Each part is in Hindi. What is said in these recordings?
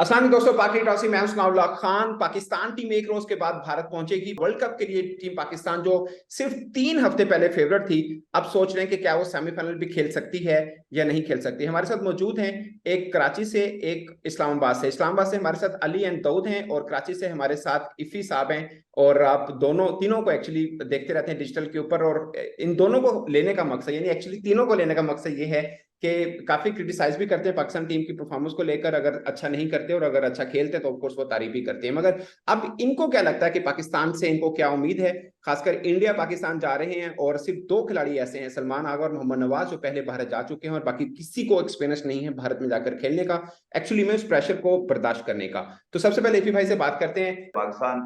अस्सलाम दोस्तों, पाकि टॉसी मैं सुनाउल्लाह खान। पाकिस्तान टीम एक रोज के बाद भारत पहुंचेगी वर्ल्ड कप के लिए। टीम पाकिस्तान जो सिर्फ 3 हफ्ते पहले फेवरेट थी, अब सोच रहे हैं कि क्या वो सेमीफाइनल भी खेल सकती है या नहीं खेल सकती। हमारे साथ मौजूद हैं एक कराची से, एक इस्लामाबाद से। इस्लामाबाद से हमारे साथ अली एंड दाऊद हैं और कराची से हमारे साथ इफ़ी साहब हैं। और आप दोनों तीनों को एक्चुअली देखते रहते हैं डिजिटल के ऊपर, और इन दोनों को लेने का मकसद, यानी एक्चुअली तीनों को लेने का मकसद ये है कि काफी क्रिटिसाइज भी करते हैं पाकिस्तान टीम की परफॉर्मेंस को लेकर, अगर अच्छा नहीं करते, और अगर अच्छा खेलते तो ऑफकोर्स वो तारीफ भी करते हैं। मगर अब इनको क्या लगता है कि पाकिस्तान से इनको क्या उम्मीद है? खासकर इंडिया पाकिस्तान जा रहे हैं और सिर्फ 2 खिलाड़ी ऐसे हैं, सलमान आगा और मोहम्मद नवाज, जो पहले भारत जा चुके हैं, और बाकी किसी को एक्सपीरियंस नहीं है भारत में जाकर खेलने का, एक्चुअली में उस प्रेशर को बर्दाश्त करने का। तो सबसे पहले इफी भाई से बात करते हैं। पाकिस्तान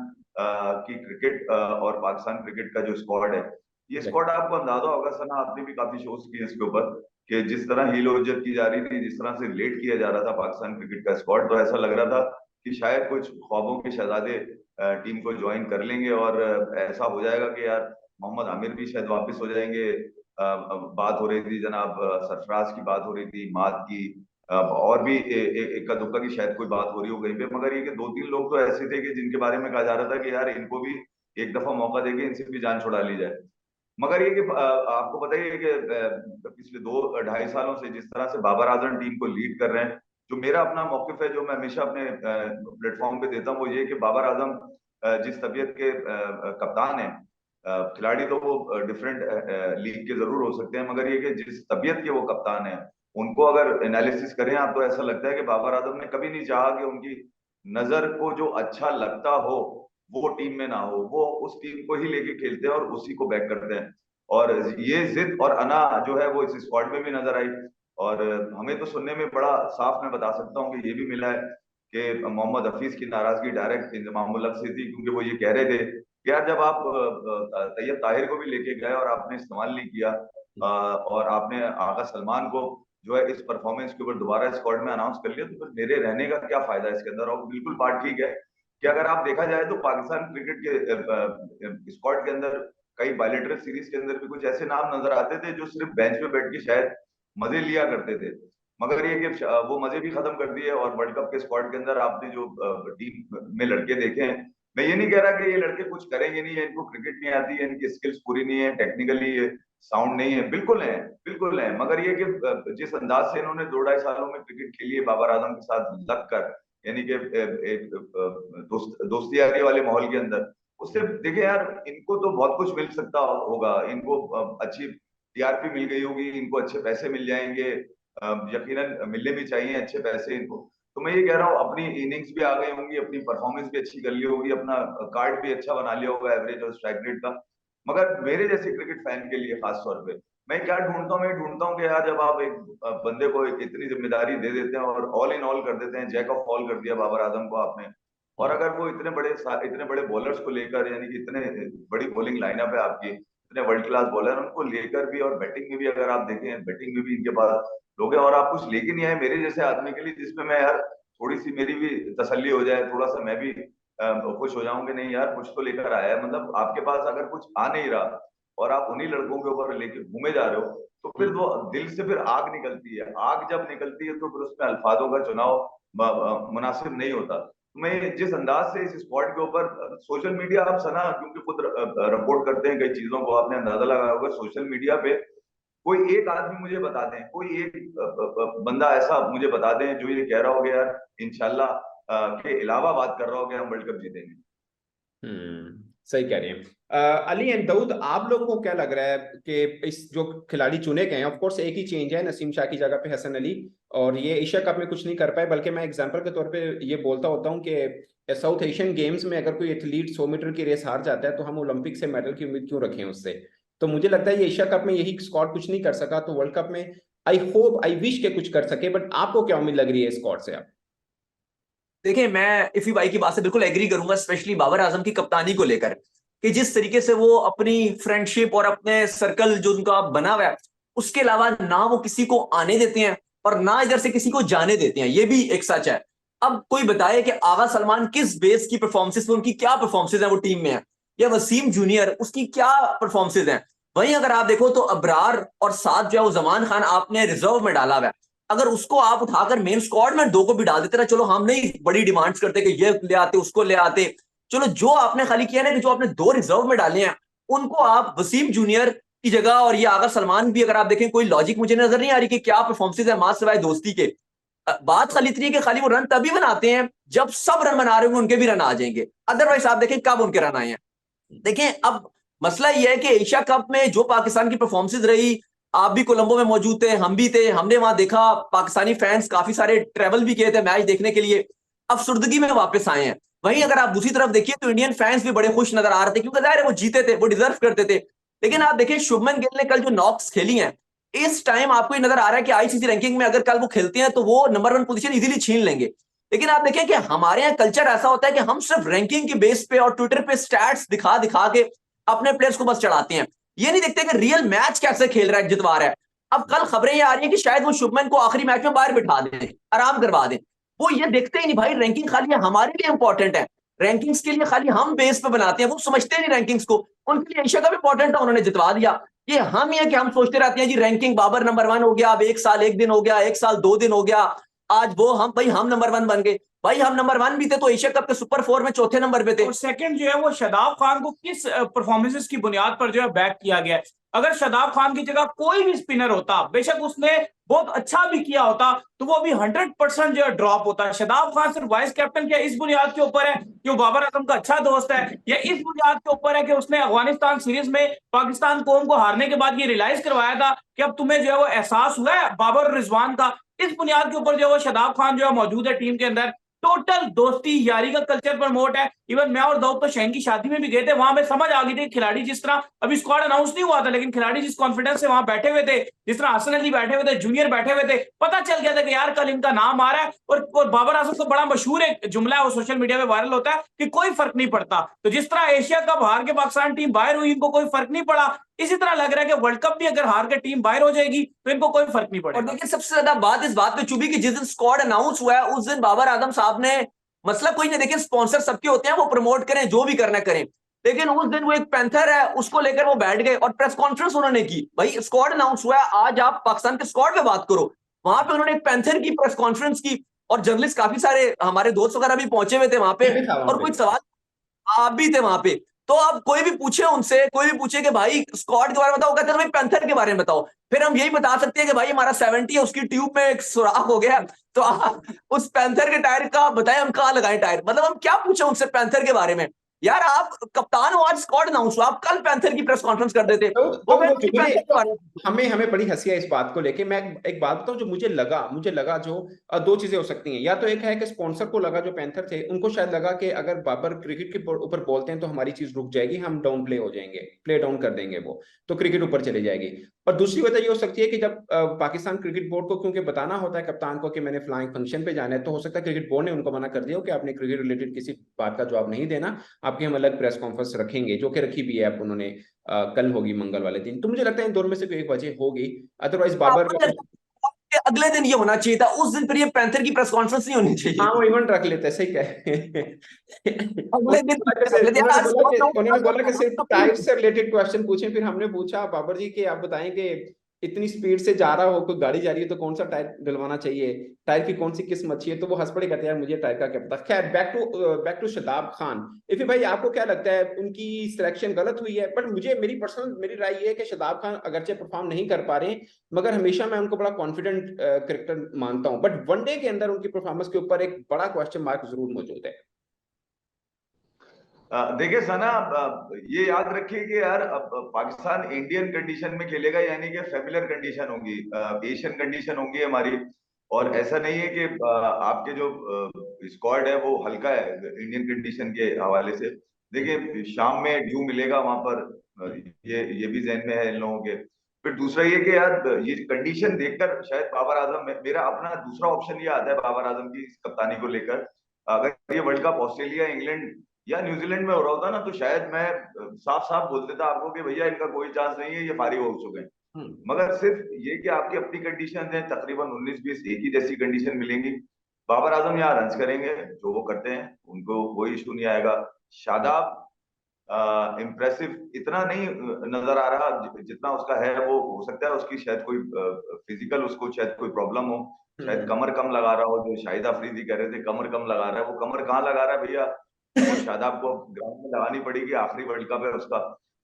की क्रिकेट और पाकिस्तान क्रिकेट का जो स्क्वाड है, ये स्क्वाड आपको अंदाजा होगा सना, आपने भी काफी शोज किए इसके ऊपर कि जिस तरह हील ओवर की जा रही थी, जिस तरह से लेट किया जा रहा था पाकिस्तान क्रिकेट का स्क्वाड, तो ऐसा लग रहा था कि शायद कुछ ख्वाबों के शहजादे टीम को ज्वाइन कर लेंगे और ऐसा हो जाएगा कि यार मोहम्मद आमिर भी शायद वापस हो जाएंगे। बात हो रही थी जनाब सरफराज की, बात हो रही थी माद की, और भी इक्का दुक्का की शायद कोई बात हो रही हो कहीं पे, मगर ये कि 2-3 लोग तो ऐसे थे कि जिनके बारे में कहा जा रहा था कि यार इनको भी एक दफा मौका देके इनसे भी जान छुड़ा ली जाए। मगर ये कि आपको पता ही है कि पिछले 2-2.5 सालों से जिस तरह से बाबर आजम टीम को लीड कर रहे हैं, जो मेरा अपना मौकिफ है, जो मैं हमेशा अपने प्लेटफॉर्म पे देता हूँ, वो ये कि बाबर आजम जिस तबीयत के कप्तान है, खिलाड़ी तो वो डिफरेंट लीग के जरूर हो सकते हैं, मगर ये कि जिस तबीयत के वो कप्तान है, उनको अगर एनालिसिस करें आप, तो ऐसा लगता है कि बाबर आजम ने कभी नहीं चाहा कि उनकी नजर को जो अच्छा लगता हो वो टीम में ना हो, वो उस टीम को ही लेके खेलते हैं और उसी को बैक करते हैं। और ये जिद और अना जो है वो इस स्क्वाड में भी नजर आई। और हमें तो सुनने में बड़ा साफ मैं बता सकता हूँ कि ये भी मिला है कि मोहम्मद हफीज की नाराजगी डायरेक्ट इंजमाम उल हक से थी, क्योंकि वो ये कह रहे थे कि यार जब आप तैयब ताहिर को भी लेके गए और आपने इस्तेमाल नहीं किया, और आपने आगा सलमान को जो है इस परफॉर्मेंस के ऊपर दोबारा स्क्वाड में अनाउंस कर लिया, तो फिर मेरे रहने का क्या फायदा है इसके अंदर। और बिल्कुल बात ठीक है कि अगर आप देखा जाए तो पाकिस्तान क्रिकेट के स्क्वाड के अंदर कई बायलेटरल सीरीज के अंदर भी कुछ ऐसे नाम नजर आते थे जो सिर्फ बेंच पे बैठ के शायद मजे लिया करते थे, मगर ये कि वो मजे भी खत्म कर दिए। और वर्ल्ड कप के स्क्वाड के अंदर आपने जो टीम में लड़के देखे हैं, मैं ये नहीं कह रहा कि ये लड़के कुछ करेंगे नहीं है, इनको क्रिकेट नहीं आती है, इनकी स्किल्स पूरी नहीं है, टेक्निकली साउंड नहीं है, बिल्कुल है, बिल्कुल है, मगर ये कि जिस अंदाज से इन्होंने 2-2.5 सालों में क्रिकेट खेली है बाबर आजम के साथ लग कर, यानी कि एक दोस्तियारी वाले माहौल के अंदर, उससे देखिए यार इनको तो बहुत कुछ मिल सकता होगा, इनको अच्छी टीआरपी मिल गई होगी, इनको अच्छे पैसे मिल जाएंगे, यकीनन मिलने भी चाहिए अच्छे पैसे इनको। तो मैं ये कह रहा हूँ अपनी इनिंग्स भी आ गई होंगी, अपनी परफॉर्मेंस भी अच्छी कर ली होगी, अपना कार्ड भी अच्छा बना लिया होगा एवरेज और स्ट्राइक रेट का। मगर मेरे जैसे क्रिकेट फैन के लिए खास तौर पे मैं क्या ढूंढता हूँ, मैं ढूंढता हूँ कि यार जब आप एक बंदे को एक इतनी जिम्मेदारी दे देते हैं और ऑल इन ऑल कर देते हैं, जैक ऑफ ऑल कर दिया बाबर आजम को आपने, और अगर वो इतने बड़े बॉलर्स को लेकर, यानी कि इतने बड़ी बॉलिंग लाइनअप है आपकी, इतने वर्ल्ड क्लास बॉलर उनको लेकर भी, और बैटिंग में भी अगर आप देखें, बैटिंग में भी इनके पास लोग हैं, और आप कुछ लेके नहीं आए मेरे जैसे आदमी के लिए, जिसमें मैं यार थोड़ी सी मेरी भी तसल्ली हो जाए, थोड़ा सा मैं भी खुश हो जाऊंगे, नहीं यार कुछ तो लेकर आया है। मतलब आपके पास अगर कुछ आ नहीं रहा और आप उन्हीं लड़कों के ऊपर लेके घूमे जा रहे हो, तो फिर वो दिल से फिर आग निकलती है। आग जब निकलती है तो फिर उसमें अल्फाजों का चुनाव मुनासिब नहीं होता। मैं जिस अंदाज से इस स्क्वाड के ऊपर सोशल मीडिया, आप सना क्योंकि खुद रिपोर्ट करते हैं कई चीजों को, आपने अंदाजा लगाया होगा सोशल मीडिया पे, कोई एक आदमी मुझे बता दें, कोई एक बंदा ऐसा मुझे बता दें जो ये कह रहा हो गया यार इंशाल्लाह के अलावा बात कर रहा हो कि हम वर्ल्ड कप जीतेंगे। सही कह रहे हैं। अली एंड दाऊद, आप लोगों को क्या लग रहा है कि इस जो खिलाड़ी चुने गए हैं, ऑफ कोर्स एक ही चेंज है, नसीम शाह की जगह पे हसन अली, और ये एशिया कप में कुछ नहीं कर पाए, बल्कि मैं एग्जांपल के तौर पे ये बोलता होता हूँ कि साउथ एशियन गेम्स में अगर कोई एथलीट 100 मीटर की रेस हार जाता है तो हम ओलंपिक से मेडल की उम्मीद क्यों रखें उससे? तो मुझे लगता है ये एशिया कप में यही स्क्वाड कुछ नहीं कर सका, तो वर्ल्ड कप में आई होप, आई विश के कुछ कर सके। बट आपको क्या उम्मीद लग रही है स्क्वाड से? आप देखिए, मैं इफी भाई की बात से बिल्कुल एग्री करूंगा, स्पेशली बाबर आजम की कप्तानी को लेकर, कि जिस तरीके से वो अपनी फ्रेंडशिप और अपने सर्कल जो उनका बना हुआ है, उसके अलावा ना वो किसी को आने देते हैं और ना इधर से किसी को जाने देते हैं, ये भी एक सच है। अब कोई बताए कि आगा सलमान किस बेस की परफॉर्मेंसेस, उनकी क्या परफॉर्मेंसेस हैं वो टीम में है, या वसीम जूनियर उसकी क्या परफॉर्मेंसेस हैं। वहीं अगर आप देखो तो अबरार और साथ जो है वो जमान खान आपने रिजर्व में डाला हुआ है। अगर उसको आप उठाकर मेन स्क्वाड में 2 को भी डाल देते ना, चलो हम नहीं बड़ी डिमांड्स करते कि ये ले आते उसको ले आते, चलो जो आपने खाली किया ना कि जो आपने 2 रिजर्व में डाले हैं उनको आप वसीम जूनियर की जगह, और ये आगर सलमान भी अगर आप देखें, कोई लॉजिक मुझे नजर नहीं आ रही कि क्या परफॉर्मेंसेज है मां सिवाय दोस्ती के। बात खाली इतनी है कि खाली वो रन तभी बनाते हैं जब सब रन बना रहे होंगे उनके भी रन आ जाएंगे, अदरवाइज आप देखें कब उनके रन आए हैं। देखें अब मसला यह है कि एशिया कप में जो पाकिस्तान की परफॉर्मेंसेज रही, आप भी कोलंबो में मौजूद थे, हम भी थे, हमने वहां देखा, पाकिस्तानी फैंस काफी सारे ट्रेवल भी किए थे मैच देखने के लिए, अफसुर्दगी में वापस आए हैं। वहीं अगर आप दूसरी तरफ देखिए तो इंडियन फैंस भी बड़े खुश नजर आ रहे थे, क्योंकि जाहिर है वो जीते थे, वो डिजर्व करते थे। लेकिन आप देखिए शुभमन गिल ने कल जो नॉक्स खेली हैं, इस टाइम आपको ये नजर आ रहा है कि आईसीसी रैंकिंग में अगर कल वो खेलते हैं तो वो नंबर 1 पोजीशन इजीली छीन लेंगे। लेकिन आप देखें कि हमारे यहाँ कल्चर ऐसा होता है कि हम सिर्फ रैंकिंग के बेस पे और ट्विटर पे स्टैट्स दिखा दिखा के अपने प्लेयर्स को बस चढ़ाते हैं, ये नहीं देखते कि रियल मैच कैसे खेल रहा है, जितवा रहा है। अब कल खबरें ये आ रही है कि शायद वो शुभमन को आखिरी मैच में बाहर बिठा दें, आराम करवा दें। वो ये देखते ही नहीं भाई, रैंकिंग खाली हमारे लिए इंपॉर्टेंट है, रैंकिंग्स के लिए खाली हम बेस पे बनाते हैं, वो समझते नहीं रैंकिंग्स को, उनके लिए एशिया कप इंपॉर्टेंट है, उन्होंने जितवा दिया। ये हम ही है कि हम सोचते रहते हैं जी रैंकिंग बाबर नंबर 1 हो गया, अब 1 साल 1 दिन हो गया, 1 साल 2 दिन हो गया, आज वो हम भाई हम नंबर 1 बन गए। भाई हम नंबर 1 भी थे तो एशिया कप के सुपर 4 में चौथे नंबर पे थे। और सेकंड जो है वो शादाब खान को किस परफॉर्मेंसेस की बुनियाद पर जो है बैक किया गया है। अगर शादाब खान की जगह कोई भी स्पिनर होता, बेशक उसने बहुत अच्छा भी किया होता, तो वो अभी 100% जो है ड्रॉप होता है। शादाब खान सिर्फ वाइस कैप्टन क्या इस बुनियाद के ऊपर है कि वो बाबर आजम का अच्छा दोस्त है, या इस बुनियाद के ऊपर है कि उसने अफगानिस्तान सीरीज में पाकिस्तान कौम को हारने के बाद ये रियलाइज करवाया था कि अब तुम्हें जो है वो एहसास हुआ है बाबर और रिजवान का। इस बुनियाद के ऊपर जो है वो शादाब खान जो है मौजूद है टीम के अंदर। टोटल दोस्ती यारी का कल्चर प्रमोट है। इवन मैं और दाऊद तो शहन की शादी में भी गए थे, वहां पे समझ आ गई थी खिलाड़ी जिस तरह, अभी स्क्वाड अनाउंस नहीं हुआ था, लेकिन खिलाड़ी जिस कॉन्फिडेंस से वहां बैठे हुए थे, जिस तरह हसन अली बैठे हुए थे, जूनियर बैठे हुए थे, पता चल गया था कि यार कल इनका नाम आ रहा है। और बाबर आजम का बड़ा मशहूर एक जुमला है, वो सोशल मीडिया पे वायरल होता है कि कोई फर्क नहीं पड़ता। तो जिस तरह एशिया कप हार के पाकिस्तान टीम बाहर हुई, इनको कोई फर्क नहीं पड़ा, इसी तरह लग रहा है कि वर्ल्ड कप भी अगर हार के टीम बाहर हो जाएगी तो इनको कोई फर्क नहीं पड़ेगा। और देखिए सबसे ज्यादा बात इस बात पे चुभी कि जिस दिन स्क्वाड अनाउंस हुआ है उस दिन बाबर आजम साहब ने, मसला कोई नहीं, देखिए स्पॉन्सर सबके होते हैं, वो प्रमोट करें जो भी करना करें, लेकिन उस दिन वो एक पैंथर है उसको लेकर वो बैठ गए और प्रेस कॉन्फ्रेंस उन्होंने की। भाई स्क्वाड अनाउंस हुआ है, आज आप पाकिस्तान के स्क्वाड पे बात करो, वहां पे उन्होंने एक पैंथर की प्रेस कॉन्फ्रेंस की, और जर्नलिस्ट काफी सारे हमारे दोस्त वगैरह भी पहुंचे हुए थे वहां पे, मैं भी था वहां और पे। कोई सवाल, आप भी थे वहां पे। तो अब कोई भी पूछे उनसे, कोई भी पूछे कि भाई स्क्वाड के बारे में बताओ, कहते हैं भाई पैंथर के बारे में बताओ। फिर हम यही बता सकते हैं कि भाई हमारा 70 है, उसकी ट्यूब में एक सुराख हो गया, तो आप उस पैंथर के टायर का बताएं हम कहाँ लगाएं टायर, मतलब हम क्या पूछे उनसे पैंथर के बारे में। यार आप कप्तान हो, आज स्क्वाड अनाउंस हुआ, आप कल पैंथर की प्रेस कॉन्फ्रेंस कर देते, तो वो फिर वो पैंथर मुझे के बारे में। हमें हमें बड़ी हंसी है इस बात को लेके। मैं एक बात बताऊं जो मुझे लगा जो दो चीजें हो सकती हैं। या तो एक है कि स्पॉन्सर को लगा, जो पैंथर थे उनको शायद लगा कि अगर बाबर क्रिकेट के ऊपर बोलते हैं तो हमारी चीज रुक जाएगी, हम डाउन प्ले हो जाएंगे, प्ले डाउन कर देंगे वो, तो क्रिकेट ऊपर चली जाएगी। और दूसरी वजह ये हो सकती है कि जब पाकिस्तान क्रिकेट बोर्ड को क्योंकि बताना होता है कप्तान को कि मैंने फ्लाइंग फंक्शन पे जाना है, तो हो सकता है क्रिकेट बोर्ड ने उनको मना कर दिया हो कि आपने क्रिकेट रिलेटेड किसी बात का जवाब नहीं देना, आपकी हम अलग प्रेस कॉन्फ्रेंस रखेंगे, जो कि रखी भी है अब उन्होंने, कल होगी मंगल वाले दिन। तो मुझे लगता है इन दोनों में से कोई एक वजह होगी, अदरवाइज बाबर। अगले दिन ये होना चाहिए था, उस दिन फिर ये पैंथर की प्रेस कॉन्फ्रेंस नहीं होनी चाहिए हाँ वो थी, इवेंट रख लेते, सही कहे। अगले दिन रख लेते यार, आज उन्होंने बोला कि सिर्फ टाइप से रिलेटेड क्वेश्चन पूछे। फिर हमने पूछा बाबर जी कि आप बताएं कि इतनी स्पीड से जा रहा हो, कोई गाड़ी जा रही है तो कौन सा टायर डलवाना चाहिए, टायर की कौन सी किस्म अच्छी है, तो वो हंस पड़े, कहते हैं यार मुझे टायर का क्या पता। खैर बैक टू शादाब खान। इफी भाई आपको क्या लगता है, उनकी सिलेक्शन गलत हुई है? बट मुझे मेरी राय ये है कि शादाब खान अगरचे परफॉर्म नहीं कर पा रहे, मगर हमेशा मैं उनको बड़ा कॉन्फिडेंट क्रिकेटर मानता हूं, बट वनडे के अंदर उनकी परफॉर्मेंस के ऊपर एक बड़ा क्वेश्चन मार्क जरूर मौजूद है। देखिए सना, ये याद रखिए कि यार अब पाकिस्तान इंडियन कंडीशन में खेलेगा, यानी कि फेमिलियर कंडीशन होगी, एशियन कंडीशन होंगी हमारी। और ऐसा नहीं है कि आपके जो स्क्वाड है वो हल्का है इंडियन कंडीशन के हवाले से। देखिए शाम में ड्यू मिलेगा वहां पर, ये भी जहन में है इन लोगों के। फिर दूसरा ये कि यार ये कंडीशन देखकर शायद बाबर आजम, मेरा अपना दूसरा ऑप्शन ये आता है बाबर आजम की इस कप्तानी को लेकर, अगर ये वर्ल्ड कप ऑस्ट्रेलिया, इंग्लैंड या न्यूजीलैंड में हो रहा होता ना, तो शायद मैं साफ साफ बोल देता आपको कि भैया इनका कोई चांस नहीं है, ये फारिग हो चुके हैं। मगर सिर्फ ये कि आपकी अपनी कंडीशन है, तकरीबन 19-20 एक ही जैसी कंडीशन मिलेंगी। बाबर आजम यहाँ रन्स करेंगे, जो वो करते हैं उनको कोई इशू नहीं आएगा। शादाब इम्प्रेसिव इतना नहीं नजर आ रहा जितना उसका है। वो हो सकता है उसकी शायद कोई फिजिकल उसको शायद कोई प्रॉब्लम हो, शायद कमर कम लगा रहा हो, जो शाहिद अफरीदी कह रहे थे कमर कम लगा रहा है। वो कमर कहाँ लगा रहा है भैया, वो शादाब को ग्राउंड में लगानी पड़ेगी। आखिरी वर्ल्ड कप है उसका।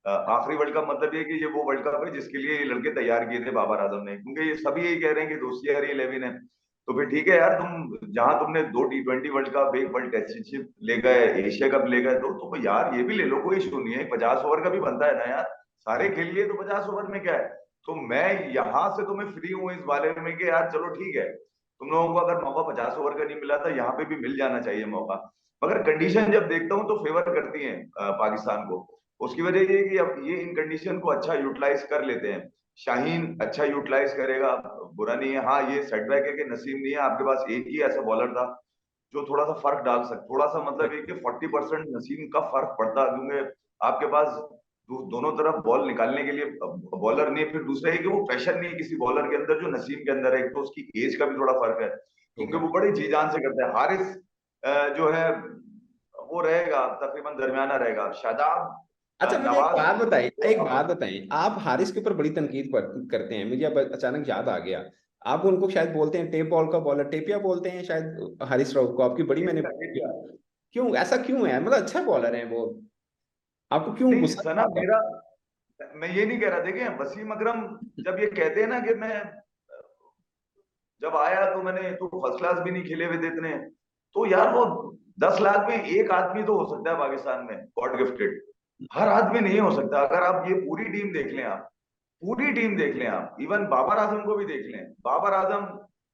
आखिरी वर्ल्ड कप मतलब ये कि ये वो वर्ल्ड कप है जिसके लिए ये लड़के तैयार किए थे बाबर आजम ने, क्योंकि ये सभी यही कह रहे हैं कि दोस्ती यारी 11 है। तो फिर ठीक है यार, तुम जहां तुमने 2 T20 वर्ल्ड कप, एक वर्ल्ड टेस्टशिप ले गए, एशिया कप ले गए, तो यार ये भी ले लो, कोई इशू नहीं है। 50 ओवर का भी बनता है ना यार, सारे खेल लिए तो 50 ओवर में क्या है। तो मैं यहाँ से तुम्हें फ्री हूँ इस बारे में कि यार चलो ठीक है, तुम लोगों को अगर मौका 50 ओवर का नहीं मिला था, यहाँ पे भी मिल जाना चाहिए मौका। मगर कंडीशन जब देखता हूँ तो फेवर करती है पाकिस्तान को। उसकी वजह ये है कि अब ये इन कंडीशन को अच्छा यूटिलाइज कर लेते हैं। शाहीन अच्छा यूटिलाइज करेगा, बुरा नहीं है। हाँ, ये सेटबैक है कि नसीब नहीं है, आपके पास एक ही ऐसा बॉलर था जो थोड़ा सा फर्क डाल सकता, थोड़ा सा मतलब ये कि 40% नसीम का फर्क पड़ता, क्योंकि आपके पास दोनों तरफ बॉल निकालने के लिए बॉलर नहीं है। फिर दूसरा है कि वो पैशन नहीं है किसी बॉलर के अंदर जो नसीम के अंदर है। तो उसकी एज का भी थोड़ा फर्क है, क्योंकि वो बड़े जी जान से करते हैं। हारिस जो है वो रहेगा तकरीबन दरमियाना रहेगा। शादाब, अच्छा, मुझे एक नवाज बात बताइए, तो एक अब बात बताइए, आप हारिस के ऊपर बड़ी तनकीद करते हैं, मुझे अब अचानक याद आ गया। आप उनको शायद बोलते हैं टेप बॉल का बॉलर, टेपिया बोलते हैं शायद हारिस राउफ को, आपकी बड़ी मैंने क्यों, ऐसा क्यों है? मतलब अच्छा बॉलर है वो, आपको क्यों नहीं गुस्सा सना, आता है? मैं ये नहीं कह रहा। देखिए वसीम अकरम जब ये कहते हैं ना कि मैं जब आया तो मैंने तो फर्स्ट क्लास भी नहीं खेले हुए थे इतने, तो यार वो 10 लाख में एक आदमी तो हो सकता है पाकिस्तान में, गॉड गिफ्टेड। हर आदमी नहीं हो सकता। अगर आप ये पूरी टीम देख लें, आप पूरी टीम देख लें, आप इवन बाबर आजम को भी देख लें। बाबर आजम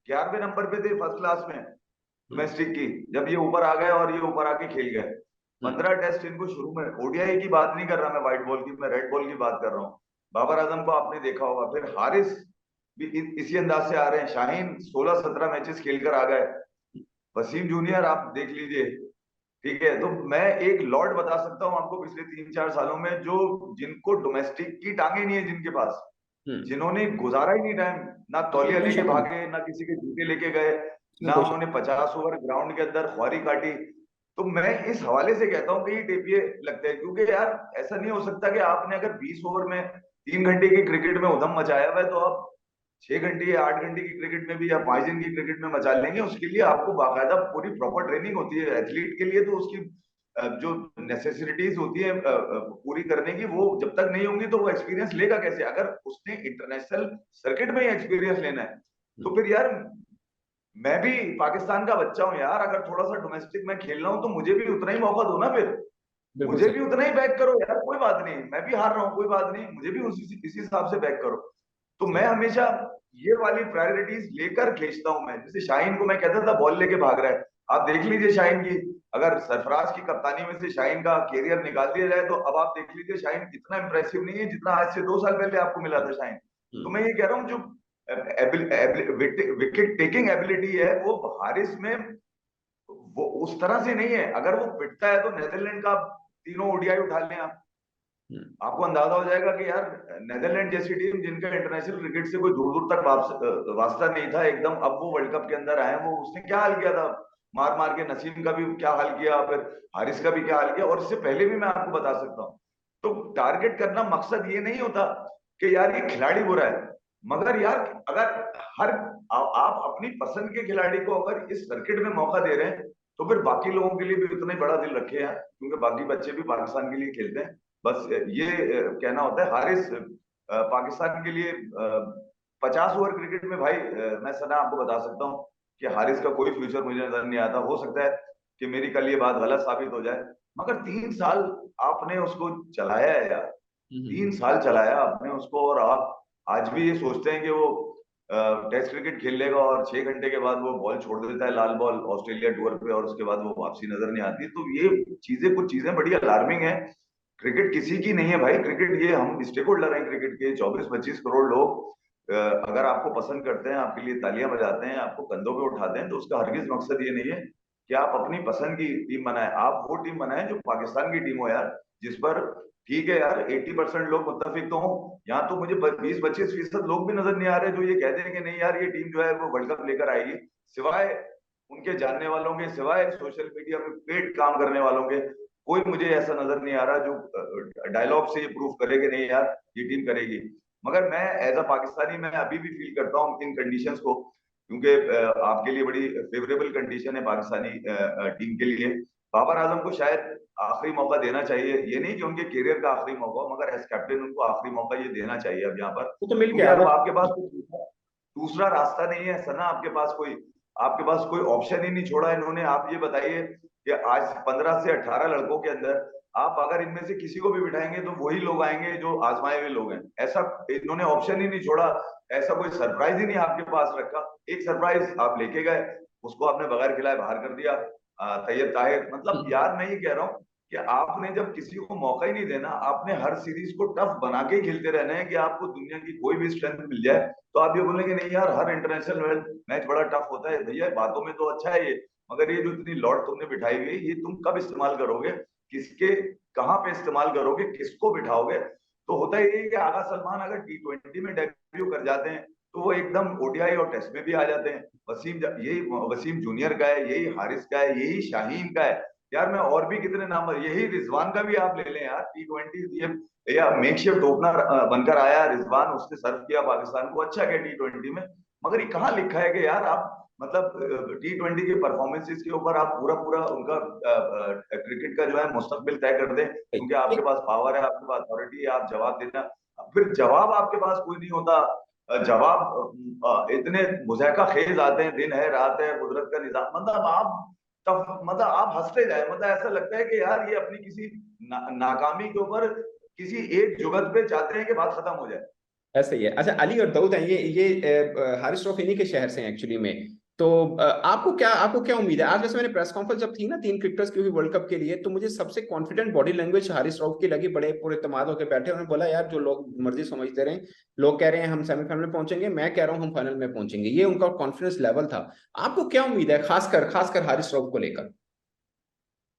11वें नंबर पे थे फर्स्ट क्लास में डोमेस्टिक की, जब ये ऊपर आ गए और ये ऊपर आके खेल गए। 15 टेस्ट इनको शुरू में, ओडीआई की बात नहीं कर रहा मैं, व्हाइट बॉल की, मैं रेड बॉल की बात कर रहा हूँ। बाबर आजम को आपने देखा होगा। फिर हारिस भी इसी अंदाज से आ रहे हैं। शाहीन 16-17 मैचेस खेलकर आ गए। वसीम जूनियर आप देख लीजिए, ठीक है। तो मैं एक लॉर्ड बता सकता हूँ आपको पिछले 3-4 सालों में, जो जिनको डोमेस्टिक की टांगे नहीं है जिनके पास, हम्म। जिन्होंने गुजारा ही नहीं टाइम, ना तौलिया लेके भागे, ना किसी के जूते लेके गए, ना उन्होंने 50 ओवर ग्राउंड के अंदर ख्वारी काटी। तो मैं इस हवाले से कहता हूँ कि ये टेपिए लगते हैं, क्योंकि यार ऐसा नहीं हो सकता कि आपने अगर 20 ओवर में 3 घंटे की क्रिकेट में उधम मचाया हुआ है, तो आप 6 घंटे या 8 घंटे की क्रिकेट में भी या 5 दिन की क्रिकेट में मचा लेंगे। उसके लिए आपको बाकायदा पूरी प्रॉपर ट्रेनिंग होती है एथलीट के लिए। तो उसकी जो नेसेसिटीज होती है पूरी करने की, वो जब तक नहीं होंगी तो वो एक्सपीरियंस लेगा कैसे? अगर उसने इंटरनेशनल सर्किट में ही एक्सपीरियंस लेना है, तो फिर यार मैं भी पाकिस्तान का बच्चा हूं यार। अगर थोड़ा सा डोमेस्टिक में खेल रहा हूं तो मुझे भी उतना ही मौका दो ना। फिर बिल्कुल मुझे सही। भी उतना ही बैक करो यार, कोई बात नहीं। मैं भी हार रहा हूँ, कोई बात नहीं, मुझे भी इसी हिसाब से बैक करो। तो मैं सही। हमेशा ये वाली प्रायोरिटीज लेकर खींचता हूं। मैं जैसे शाहीन को मैं कहता था बॉल लेके भाग रहा है, आप देख लीजिए शाहीन की, अगर सरफराज की कप्तानी में से शाहीन का कैरियर निकाल दिया जाए, तो अब आप देख लीजिए शाहीन इतना इंप्रेसिव नहीं है जितना आज से 2 साल पहले आपको मिला था शाहीन। तो मैं ये कह रहा हूँ, जो विकेट टेकिंग एबिलिटी है वो हारिस में वो उस तरह से नहीं है। अगर वो पिटता है तो नेदरलैंड का तीनों ओडीआई उठा लें आप, आपको अंदाजा हो जाएगा कि यार नेदरलैंड जैसी टीम जिनका इंटरनेशनल क्रिकेट से कोई दूर दूर तक वास्ता नहीं था एकदम, अब वो वर्ल्ड कप के अंदर आए, वो उसने क्या हाल किया था मार मार के। नसीम का भी क्या हाल किया, फिर हारिस का भी क्या हाल किया, और इससे पहले भी मैं आपको बता सकता हूँ। तो टारगेट करना मकसद ये नहीं होता कि यार ये खिलाड़ी बुरा है, मगर यार अगर हर आप अपनी पसंद के खिलाड़ी को अगर इस सर्किट में मौका दे रहे हैं, तो फिर बाकी लोगों के लिए भी उतना ही बड़ा दिल रखे हैं, क्योंकि बाकी बच्चे भी पाकिस्तान के लिए खेलते हैं। बस ये कहना होता है। हारिस पाकिस्तान के लिए 50 ओवर क्रिकेट में भाई, मैं सना आपको बता सकता हूँ कि हारिस का कोई फ्यूचर मुझे नजर नहीं आता। हो सकता है कि मेरी कल ये बात गलत साबित हो जाए, मगर 3 साल आपने उसको चलाया है यार, 3 साल चलाया आपने उसको, और आप आज भी ये सोचते हैं कि वो टेस्ट क्रिकेट खेल लेगा और 6 घंटे के बाद वो बॉल छोड़ देता है लाल बॉल ऑस्ट्रेलिया टूर पे, और उसके बाद वो वापसी नजर नहीं आती। तो ये कुछ चीजें बड़ी अलार्मिंग है। क्रिकेट किसी की नहीं है भाई, क्रिकेट ये हम स्टेक होल्डर हैं क्रिकेट के, 24-25 करोड़ लोग अगर आपको पसंद करते हैं, आपके लिए तालियां बजाते हैं, आपको कंधों पे उठाते हैं, तो उसका हरगिज मकसद ये नहीं है कि आप अपनी पसंद की टीम बनाएं। आप वो टीम बनाएं जो पाकिस्तान की टीम हो यार, जिस पर ठीक है यार 80% लोग मुत्तफिक तो हों। यहाँ तो मुझे 20-25% लोग भी नजर नहीं आ रहे जो ये कहते हैं कि नहीं यार ये टीम जो है वो वर्ल्ड कप लेकर आएगी, सिवाय उनके जानने वालों के, सिवाय सोशल मीडिया पे पेड काम करने वालों के। कोई मुझे ऐसा नजर नहीं आ रहा जो डायलॉग से ये प्रूव करे कि नहीं यार ये टीम करेगी। मगर मैं एज अ पाकिस्तानी मैं अभी भी फील करता हूँ इन कंडीशंस को, क्योंकि आपके लिए बड़ी फेवरेबल कंडीशन है पाकिस्तानी टीम के लिए। बाबर आजम को शायद आखिरी मौका देना चाहिए, ये नहीं कि उनके करियर का आखिरी मौका हो, मगर एज कैप्टन उनको आखिरी मौका ये देना चाहिए अब यहाँ पर, वो तो मिल क्योंकि गया। अब आपके पास दूसरा रास्ता नहीं है सना, आपके पास कोई ऑप्शन ही नहीं छोड़ा इन्होंने। आप ये बताइए कि आज 15 से 18 लड़कों के अंदर आप अगर इनमें से किसी को भी बिठाएंगे तो वही लोग आएंगे जो आजमाए हुए लोग हैं। ऐसा इन्होंने ऑप्शन ही नहीं छोड़ा, ऐसा कोई सरप्राइज ही नहीं आपके पास रखा। एक सरप्राइज आप लेके गए, उसको आपने बगैर खिलाए बाहर कर दिया, तैयब ताहिर। मतलब यार मैं ये कह रहा हूँ कि आपने जब किसी को मौका ही नहीं देना, आपने हर सीरीज को टफ बना के ही खेलते रहना है कि आपको दुनिया की कोई भी स्ट्रेंथ मिल जाए तो आप ये बोलेंगे नहीं यार हर इंटरनेशनल मैच बड़ा टफ होता है। भैया बातों में तो अच्छा है ये, मगर ये जो इतनी लॉट तुमने बिठाई हुई है ये तुम कब इस्तेमाल करोगे, किसके कहाँ पे इस्तेमाल करोगे, किसको बिठाओगे। तो होता ये है कि आगा सलमान अगर T20 में डेब्यू कर जाते हैं तो वो एकदम ODI और टेस्ट में भी आ जाते हैं। यही वसीम जूनियर का है, यही हारिस का है, यही शाहीन का है। यार मैं और भी कितने नाम, यही रिजवान का भी आप ले लें यार, T20 या मेकशिफ्ट ओपनर बनकर आया रिजवान, उसने सर्व किया पाकिस्तान को, अच्छा किया T20 में। मगर ये कहाँ लिखा है कि यार आप मतलब T20 के परफॉर्मेंसेस के ऊपर आप पूरा पूरा उनका क्रिकेट का जो है मुस्तकबिल तय कर दें, क्योंकि आपके पास पावर है, आपके पास अथॉरिटी है, आप जवाब देना। फिर जवाब आपके पास कोई नहीं होता, जवाब इतने मुज़हका खेज आते हैं, दिन है रात है, कुदरत का निजाम, मतलब आप हंसते जाए। मतलब ऐसा लगता है कि यार ये अपनी किसी नाकामी के ऊपर किसी एक जुगत पे चाहते हैं कि बात खत्म हो जाए। ऐसा ही है। अच्छा, अली और दाऊद हैं, ये हारिस रऊफ इन्हीं के शहर से हैं एक्चुअली में। तो आपको क्या उम्मीद है? आज वैसे मैंने प्रेस कॉन्फ्रेंस जब थी ना 3 क्रिकेटर्स की हुई वर्ल्ड कप के लिए, तो मुझे सबसे confident body language Haris Rauf की लगी। बड़े पूरे इत्मीनान होकर बैठे, उन्होंने बोला यार जो लोग मर्जी समझते रहे, लोग कह रहे हैं हम सेमीफाइनल में पहुंचेंगे, मैं कह रहा हूं हम फाइनल में पहुंचेंगे। ये उनका कॉन्फिडेंस लेवल था। आपको क्या उम्मीद है खासकर हारिस रऊफ को लेकर?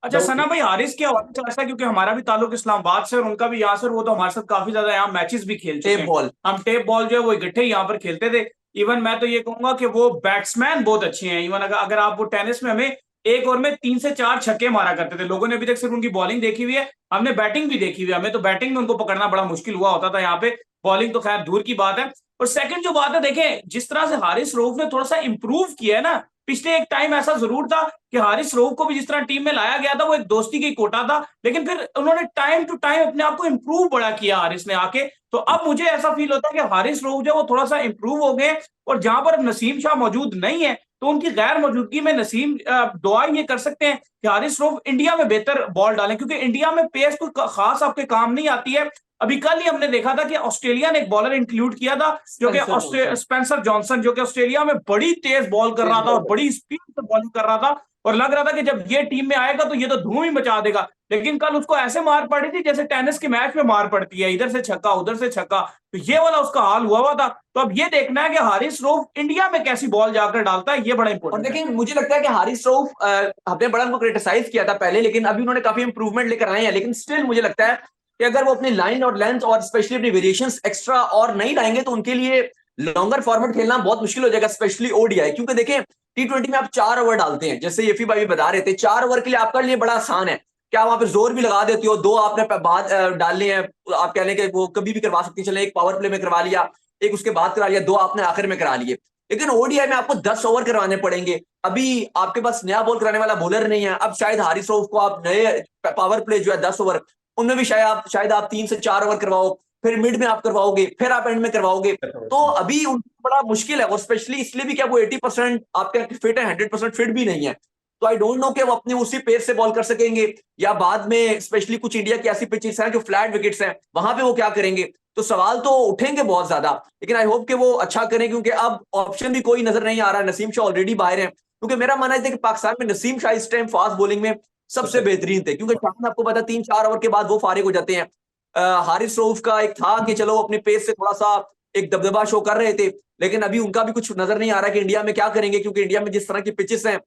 अच्छा सना भाई, हारिस के हवाले से ऐसा, क्योंकि हमारा भी ताल्लुक इस्लामाबाद से और उनका भी यहाँ से, वो तो हमारे साथ काफी ज्यादा यहाँ मैचेस भी खेल चुके हैं। हम टेप बॉल जो है वो इकट्ठे यहाँ पर खेलते थे। इवन मैं तो ये कहूंगा कि वो बैट्समैन बहुत अच्छे हैं। इवन अगर आप वो टेनिस में हमें एक ओवर में 3 से 4 छक्के मारा करते थे। लोगों ने अभी तक सिर्फ उनकी बॉलिंग देखी हुई है, हमने बैटिंग भी देखी हुई है। हमें तो बैटिंग में उनको पकड़ना बड़ा मुश्किल हुआ होता था यहाँ पे, बॉलिंग तो खैर दूर की बात है। और सेकंड जो बात है, देखें जिस तरह से हारिस रऊफ ने थोड़ा सा इंप्रूव किया है ना, पिछले एक टाइम ऐसा जरूर था कि हारिस रऊफ को भी जिस तरह टीम में लाया गया था वो एक दोस्ती की कोटा था, लेकिन फिर उन्होंने टाइम टू टाइम अपने आप को इंप्रूव बड़ा किया हारिस ने आके। तो अब मुझे ऐसा फील होता है कि हारिस रऊफ जो वो थोड़ा सा इंप्रूव हो गए। और जहां पर नसीम शाह मौजूद नहीं है तो उनकी गैर मौजूदगी में नसीम दुआ ये कर सकते हैं कि हारिस रऊफ इंडिया में बेहतर बॉल डालें, क्योंकि इंडिया में पेस कोई खास आपके काम नहीं आती है। अभी कल ही हमने देखा था कि ऑस्ट्रेलिया ने एक बॉलर इंक्लूड किया था जो कि स्पेंसर जॉनसन, जो कि ऑस्ट्रेलिया में बड़ी तेज बॉल कर रहा था और बड़ी स्पीड से बॉलिंग कर रहा था, और लग रहा था कि जब ये टीम में आएगा तो ये तो धूम ही मचा देगा। लेकिन कल उसको ऐसे मार पड़ी थी जैसे टेनिस के मैच में मार पड़ती है, इधर से छक्का उधर से छक्का, तो ये वाला उसका हाल हुआ था। तो अब ये देखना है कि हारिस रऊफ इंडिया में कैसी बॉल जाकर डालता है, ये बड़ा इंपॉर्टेंट है। लेकिन मुझे लगता है कि हारिस रऊफ हमने बड़ा उनको क्रिटिसाइज किया था पहले, लेकिन अभी उन्होंने काफी इंप्रूवमेंट लेकर आए हैं। लेकिन स्टिल मुझे लगता है कि अगर वो अपनी लाइन और लेंथ और स्पेशली अपनी वेरिएशंस एक्स्ट्रा और नहीं लाएंगे तो उनके लिए लॉन्गर फॉर्मेट खेलना बहुत मुश्किल हो जाएगा, स्पेशली ODI। क्योंकि देखें T20 में आप 4 ओवर डालते हैं, जैसे यफी भाई बता रहे थे, 4 ओवर के लिए आपका लिए बड़ा आसान है कि आप वहां पे जोर भी लगा देते हो, 2 आपने बाद डालने हैं, आप कह लें कि वो कभी भी करवा सकती, चले एक पावर प्ले में करवा लिया, एक उसके बाद करा लिया, 2 आपने आखिर में करा लिए। लेकिन ODI में आपको 10 ओवर करवाने पड़ेंगे। अभी आपके पास नया बॉल कराने वाला बॉलर नहीं है। अब शायद हारिस रऊफ को आप नए पावर प्ले जो है 10 ओवर, उनमें भी शायद आप 3 से 4 ओवर करवाओ, फिर मिड में आप करवाओगे, फिर आप एंड में करवाओगे, तो अभी उनको बड़ा मुश्किल है। और स्पेशली इसलिए भी क्या वो 80% आपका फिट है, 100% फिट भी नहीं है। तो आई डोंट नो कि वो अपने उसी पेस से बॉल कर सकेंगे या बाद में, स्पेशली कुछ इंडिया की ऐसी पिचेस हैं जो फ्लैट विकेट्स हैं, वहां पे वो क्या करेंगे। तो सवाल तो उठेंगे बहुत ज्यादा, लेकिन आई होप कि वो अच्छा करें, क्योंकि अब ऑप्शन भी कोई नजर नहीं आ रहा। नसीम शाह ऑलरेडी बाहर है, क्योंकि मेरा मानना है कि पाकिस्तान में नसीम शाह इस टाइम फास्ट बॉलिंग में सबसे बेहतरीन थे, क्योंकि आपको पता 3-4 ओवर के बाद वो फारिग हो जाते हैं। हारिस रऊफ का एक था कि चलो अपने पेस से थोड़ा सा एक दबदबा शो कर रहे थे, लेकिन अभी उनका भी कुछ नजर नहीं आ रहा कि इंडिया में क्या करेंगे, क्योंकि इंडिया में जिस तरह की पिचेस हैं,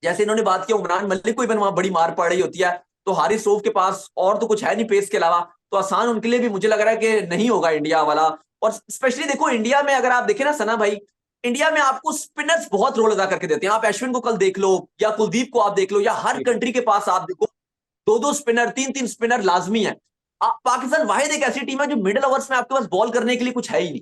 जैसे इन्होंने बात किया उमरान मलिक को इवन वहां बड़ी मार पड़ रही होती है, तो हारिस रऊफ के पास और तो कुछ है नहीं पेस के अलावा, तो आसान उनके लिए भी मुझे लग रहा है कि नहीं होगा इंडिया वाला। और स्पेशली देखो इंडिया में अगर आप देखें ना सना भाई, इंडिया में आपको स्पिनर्स बहुत रोल अदा करके देते हैं। आप अश्विन को कल देख लो या कुलदीप को आप देख लो या हर कंट्री के पास आप देखो, 2-2 स्पिनर, 3-3 स्पिनर लाजमी है। पाकिस्तान वाहिद एक ऐसी टीम है जो मिडिल ओवर्स में आपके पास बॉल करने के लिए कुछ है ही नहीं।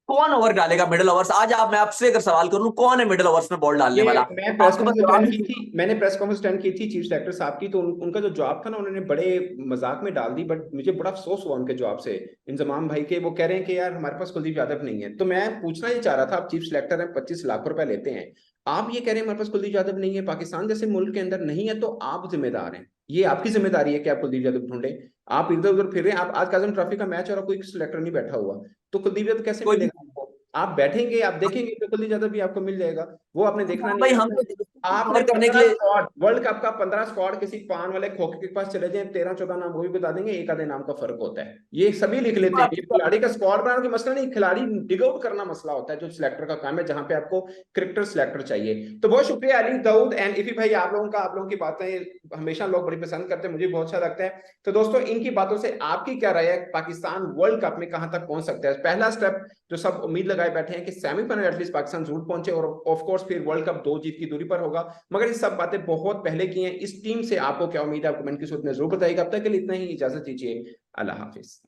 कौन ओवर डालेगा मिडिल ओवर्स? आज आप, मैं आपसे अगर सवाल करूं, कौन है मिडिल ओवर्स में बॉल डालने वाला? मैं प्रेस आपके पास कॉन्फ्रेंस जवाब अटेंड की थी, मैंने प्रेस कॉन्फ्रेंस अटेंड की थी चीफ सेलेक्टर साहब की, तो उनका जो जवाब था ना, उन्होंने बड़े मजाक में डाल दी, बट मुझे बड़ा अफसोस हुआ उनके जवाब से, इंजमाम भाई के। वो कह रहे हैं कि यार हमारे पास कुलदीप यादव नहीं है। तो मैं पूछना ही चाह रहा था, आप चीफ सेलेक्टर हैं, 25 लाख रुपए लेते हैं, आप ये कह रहे हैं हमारे पास कुलदीप यादव नहीं है, पाकिस्तान जैसे मुल्क के अंदर नहीं है, तो आप जिम्मेदार हैं, ये आपकी जिम्मेदारी है कि आप कुलदीप यादव ढूंढे। आप इधर उधर फिर रहे हैं। आप आज काज़म ट्रॉफी का मैच और कोई सिलेक्टर नहीं बैठा हुआ, तो कुलदीप यादव कैसे कोई मिलेगा आपको? आप बैठेंगे, आप देखेंगे तो कुलदीप यादव भी आपको मिल जाएगा। वो आपने देखना नहीं भाई, है। हम आपने कवर करने के 15 लिए स्क्वाड, वर्ल्ड कप का 15 स्क्वाड किसी पान वाले खोखे के पास चले जाए, 13-14 नाम वो भी बता देंगे, एक आधे नाम का फर्क होता है, ये सभी लिख लेते हैं। ये खिलाड़ी का स्क्वाड बनाने का मसला नहीं, खिलाड़ी डिग आउट करना मसला होता है, जो सिलेक्टर का काम है, जहां पे आपको क्रिकेटर सिलेक्टर चाहिए। तो बहुत शुक्रिया अली दाऊद एंड इफी भाई, आप लोगों की बातें हमेशा लोग बड़ी पसंद करते हैं, मुझे बहुत अच्छा लगता है। तो दोस्तों, इनकी बातों से आपकी क्या राय है, पाकिस्तान वर्ल्ड कप में कहां तक पहुंच सकता है? पहला स्टेप जो सब उम्मीद लगाए बैठे हैं कि सेमीफाइनल एटलीस्ट पाकिस्तान जरूर पहुंचे, और ऑफ कोर्स फिर वर्ल्ड कप 2 जीत की दूरी पर होगा, मगर ये सब बातें बहुत पहले की हैं। इस टीम से आपको क्या उम्मीद है? आप कमेंट की सूरत में जरूर बताइएगा। अब तक के लिए इतना ही, इजाजत दीजिए, अल्लाह हाफिज।